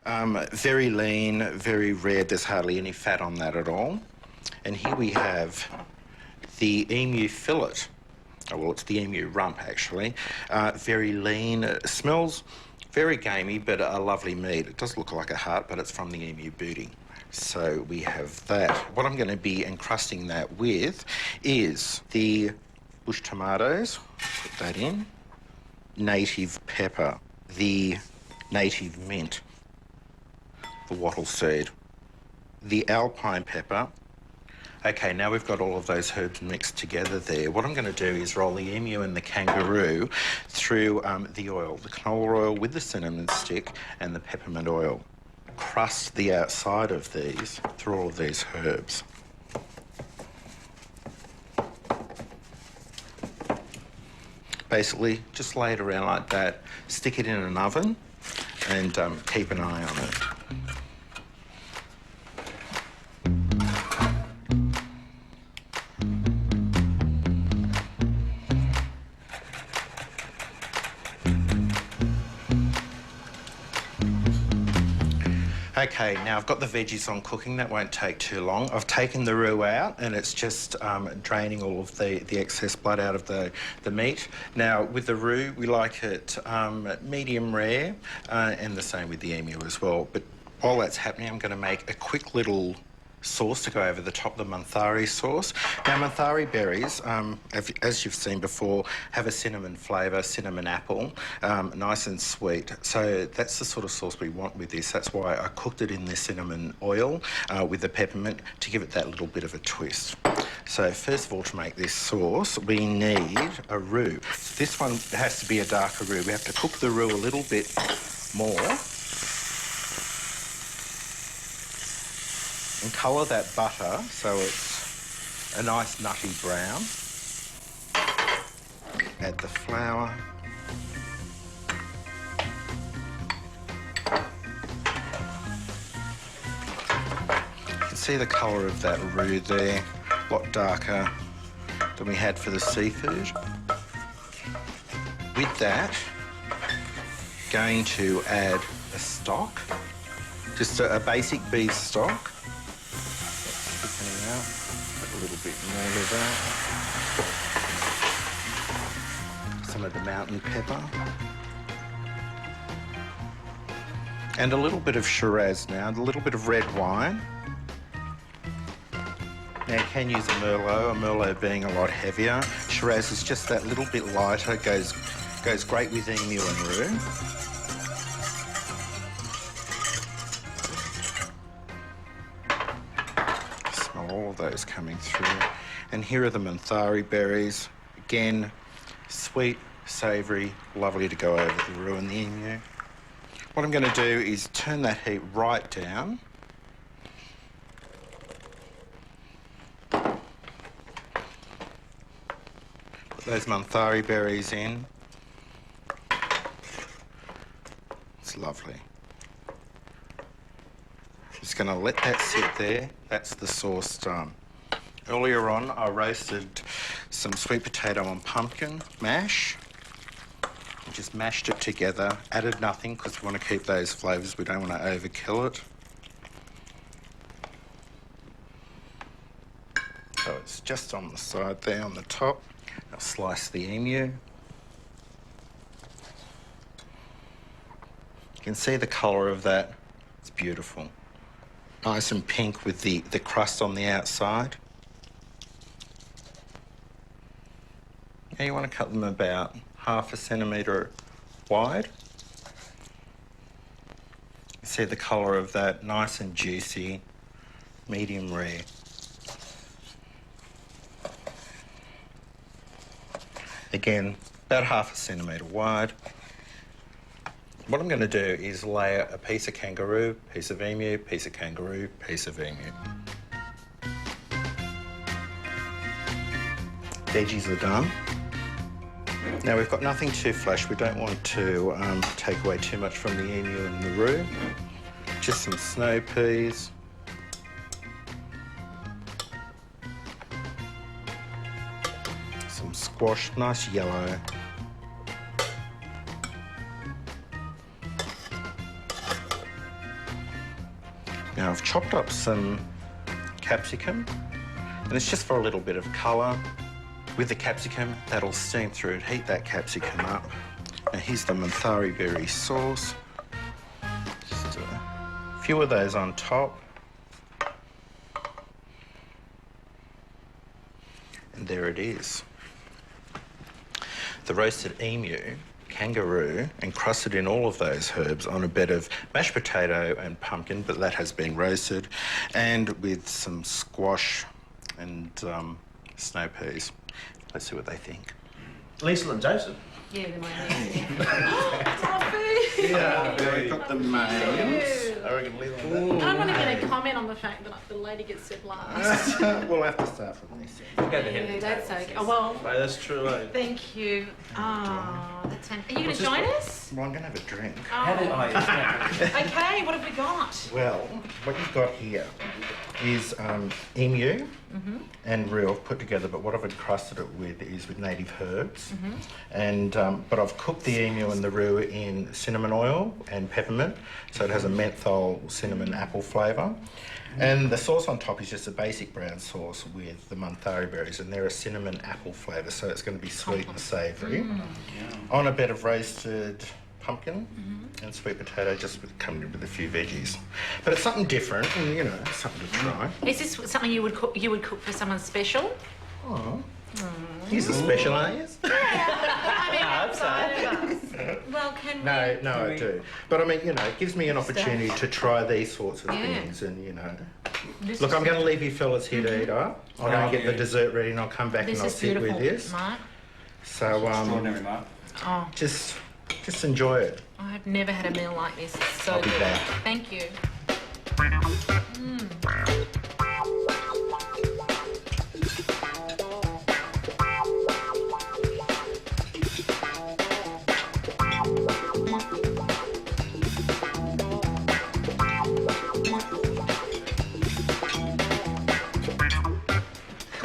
Very lean, very red. There's hardly any fat on that at all. And here we have the emu fillet. Oh, well, it's the emu rump, actually. Very lean. It smells very gamey, but a lovely meat. It does look like a heart, but it's from the emu booty. So we have that. What I'm going to be encrusting that with is the bush tomatoes. Put that in. Native pepper. The native mint. The wattle seed. The alpine pepper. Okay, now we've got all of those herbs mixed together there. What I'm going to do is roll the emu and the kangaroo through the oil, the canola oil with the cinnamon stick and the peppermint oil. Crust the outside of these through all of these herbs. Basically, just lay it around like that, stick it in an oven and keep an eye on it. Okay, now I've got the veggies on cooking. That won't take too long. I've taken the roux out and it's just draining all of the excess blood out of the meat. Now, with the roux, we like it medium rare and the same with the emu as well. But while that's happening, I'm going to make a quick little sauce to go over the top, the manthari sauce. Now, manthari berries, as you've seen before, have a cinnamon flavour, cinnamon apple, nice and sweet. So that's the sort of sauce we want with this. That's why I cooked it in the cinnamon oil with the peppermint to give it that little bit of a twist. So first of all, to make this sauce, we need a roux. This one has to be a darker roux. We have to cook the roux a little bit more and colour that butter so it's a nice nutty brown. Add the flour. You can see the colour of that roux there, a lot darker than we had for the seafood. With that, going to add a stock, just a basic beef stock. Out. A little bit more of that. Some of the mountain pepper. And a little bit of Shiraz now, a little bit of red wine. Now you can use a Merlot being a lot heavier. Shiraz is just that little bit lighter, goes great with emu and roux. All of those coming through. And here are the manthari berries. Again, sweet, savoury, lovely to go over the roux and the emu. What I'm going to do is turn that heat right down. Put those manthari berries in. It's lovely. Just going to let that sit there. That's the sauce done. Earlier on, I roasted some sweet potato and pumpkin mash. Just mashed it together, added nothing because we want to keep those flavours. We don't want to overkill it. So it's just on the side there, on the top. I'll slice the emu. You can see the colour of that. It's beautiful. Nice and pink with the crust on the outside. Now you want to cut them about 1/2 centimetre wide. You see the colour of that, nice and juicy, medium rare. Again, about 1/2 centimetre wide. What I'm going to do is layer a piece of kangaroo, piece of emu, piece of kangaroo, piece of emu. Veggies are done. Now we've got nothing too flash. We don't want to take away too much from the emu and the roux. Just some snow peas. Some squash, nice yellow. Now I've chopped up some capsicum, and it's just for a little bit of colour. With the capsicum, that'll steam through it, heat that capsicum up. Now here's the Manthari berry sauce. Just a few of those on top. And there it is. The roasted emu, kangaroo, encrusted in all of those herbs on a bed of mashed potato and pumpkin, but that has been roasted, and with some squash and snow peas. Let's see what they think. Liesl and Joseph. Yeah, they're my names. Toffee! Yeah, we've got the mains. I reckon Liesl. I'm not even going to comment on the fact that the lady gets served last. We'll have to start from this. Go to Yeah, him. that's okay. Oh, well, Mate, that's true, eh? thank you. Oh, that's fantastic. Are you going to join us? Well, I'm going to have a drink. How did I? Okay, what have we got? Well, what you've got here is emu and roux I've put together, but what I've encrusted it with native herbs. And but I've cooked the emu and the roux in cinnamon oil and peppermint, so it has a menthol cinnamon apple flavour. And the sauce on top is just a basic brown sauce with the Manthari berries, and they're a cinnamon apple flavour, so it's going to be sweet and savoury. On a bed of roasted pumpkin and sweet potato, just coming with a few veggies. But it's something different, and you know, something to try. Is this something you would cook for someone special? Oh, he's a special, aren't you? I mean, outside of us. Well, can we? No, I do. But I mean, you know, it gives me an opportunity to try these sorts of things, and you know. Look, I'm going to leave you fellas here to eat up. I'll go and get the dessert ready, and I'll come back and I'll sit with this. Mark. So, Extraordinary, Mark. Oh, just enjoy it. I've never had a meal like this. It's so I'll be good. back. Thank you.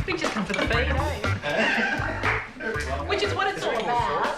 We just come for the feed, eh? Which is what it's all about.